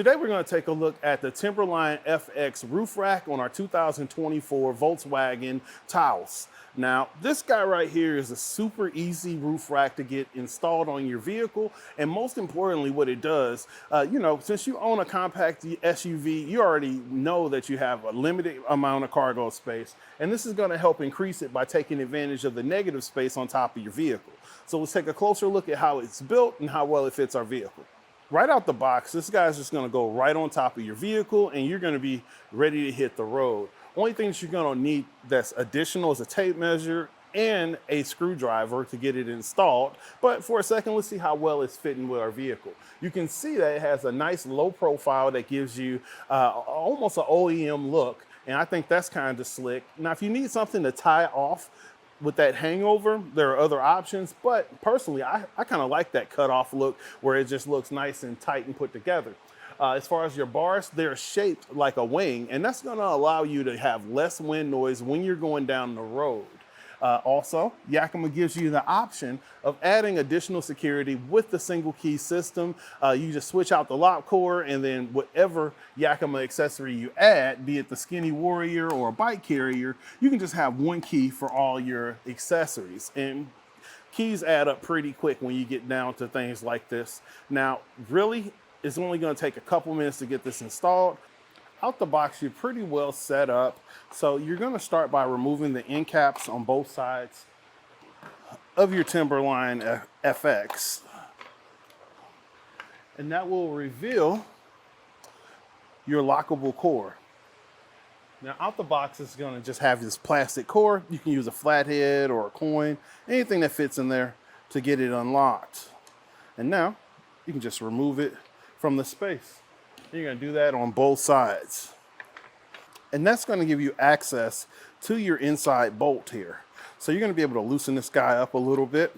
Today we're going to take a look at the TimberLine FX roof rack on our 2024 Volkswagen Taos. Now, this guy right here is a super easy roof rack to get installed on your vehicle. And most importantly, what it does, since you own a compact SUV, you already know that you have a limited amount of cargo space. And this is going to help increase it by taking advantage of the negative space on top of your vehicle. So let's take a closer look at how it's built and how well it fits our vehicle. Right out the box, this guy's just gonna go right on top of your vehicle and you're gonna be ready to hit the road. Only things you're gonna need that's additional is a tape measure and a screwdriver to get it installed. But for a second, let's see how well it's fitting with our vehicle. You can see that it has a nice low profile that gives you almost an OEM look. And I think that's kind of slick. Now, if you need something to tie off with that hangover, there are other options, but personally, I kind of like that cutoff look where it just looks nice and tight and put together. As far as your bars, they're shaped like a wing, and that's gonna allow you to have less wind noise when you're going down the road. Also, Yakima gives you the option of adding additional security with the single key system. You just switch out the lock cord and then whatever Yakima accessory you add, be it the Skinny Warrior or a bike carrier, you can just have one key for all your accessories. And keys add up pretty quick when you get down to things like this. Now, really, it's only gonna take a couple minutes to get this installed. Out the box, you're pretty well set up. So you're gonna start by removing the end caps on both sides of your TimberLine FX. And that will reveal your lockable core. Now out the box, it's gonna just have this plastic core. You can use a flathead or a coin, anything that fits in there to get it unlocked. And now you can just remove it from the space. You're gonna do that on both sides. And that's gonna give you access to your inside bolt here. So you're gonna be able to loosen this guy up a little bit.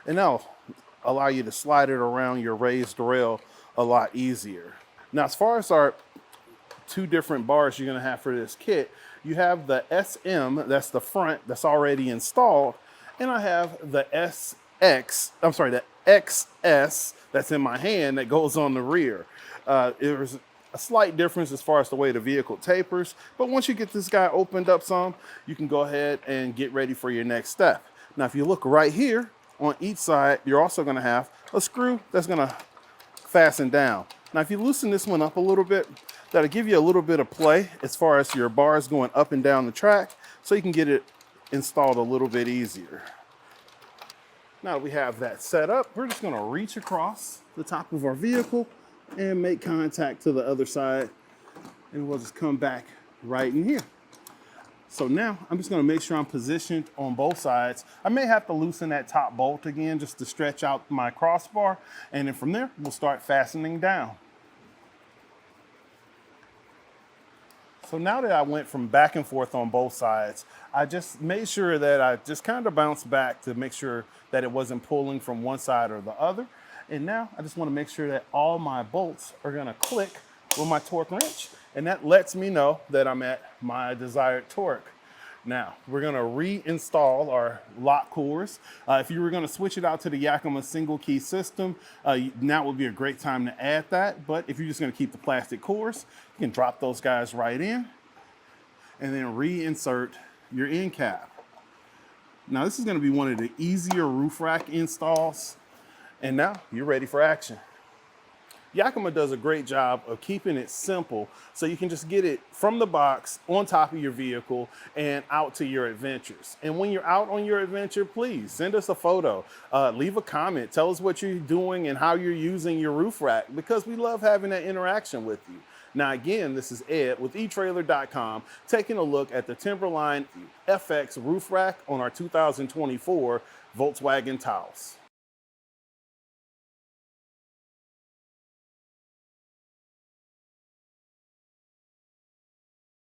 And that'll allow you to slide it around your raised rail a lot easier. Now, as far as our two different bars you're gonna have for this kit, you have the SM, that's the front, that's already installed. And I have the the XS that's in my hand that goes on the rear. There's a slight difference as far as the way the vehicle tapers, but once you get this guy opened up some, you can go ahead and get ready for your next step. Now, if you look right here on each side, you're also gonna have a screw that's gonna fasten down. Now, if you loosen this one up a little bit, that'll give you a little bit of play as far as your bars going up and down the track, so you can get it installed a little bit easier. Now that we have that set up, we're just gonna reach across the top of our vehicle and make contact to the other side, and we'll just come back right in here. So now I'm just gonna make sure I'm positioned on both sides. I may have to loosen that top bolt again just to stretch out my crossbar, and then from there, we'll start fastening down. So now that I went from back and forth on both sides, I just made sure that I just kind of bounced back to make sure that it wasn't pulling from one side or the other. And now I just want to make sure that all my bolts are going to click with my torque wrench. And that lets me know that I'm at my desired torque. Now, we're gonna reinstall our lock cores. If you were gonna switch it out to the Yakima single key system, now would be a great time to add that. But if you're just gonna keep the plastic cores, you can drop those guys right in and then reinsert your end cap. Now, this is gonna be one of the easier roof rack installs. And now you're ready for action. Yakima does a great job of keeping it simple so you can just get it from the box on top of your vehicle and out to your adventures. And when you're out on your adventure, please send us a photo, leave a comment, tell us what you're doing and how you're using your roof rack, because we love having that interaction with you. Now again, this is Ed with etrailer.com taking a look at the TimberLine FX roof rack on our 2024 Volkswagen Taos.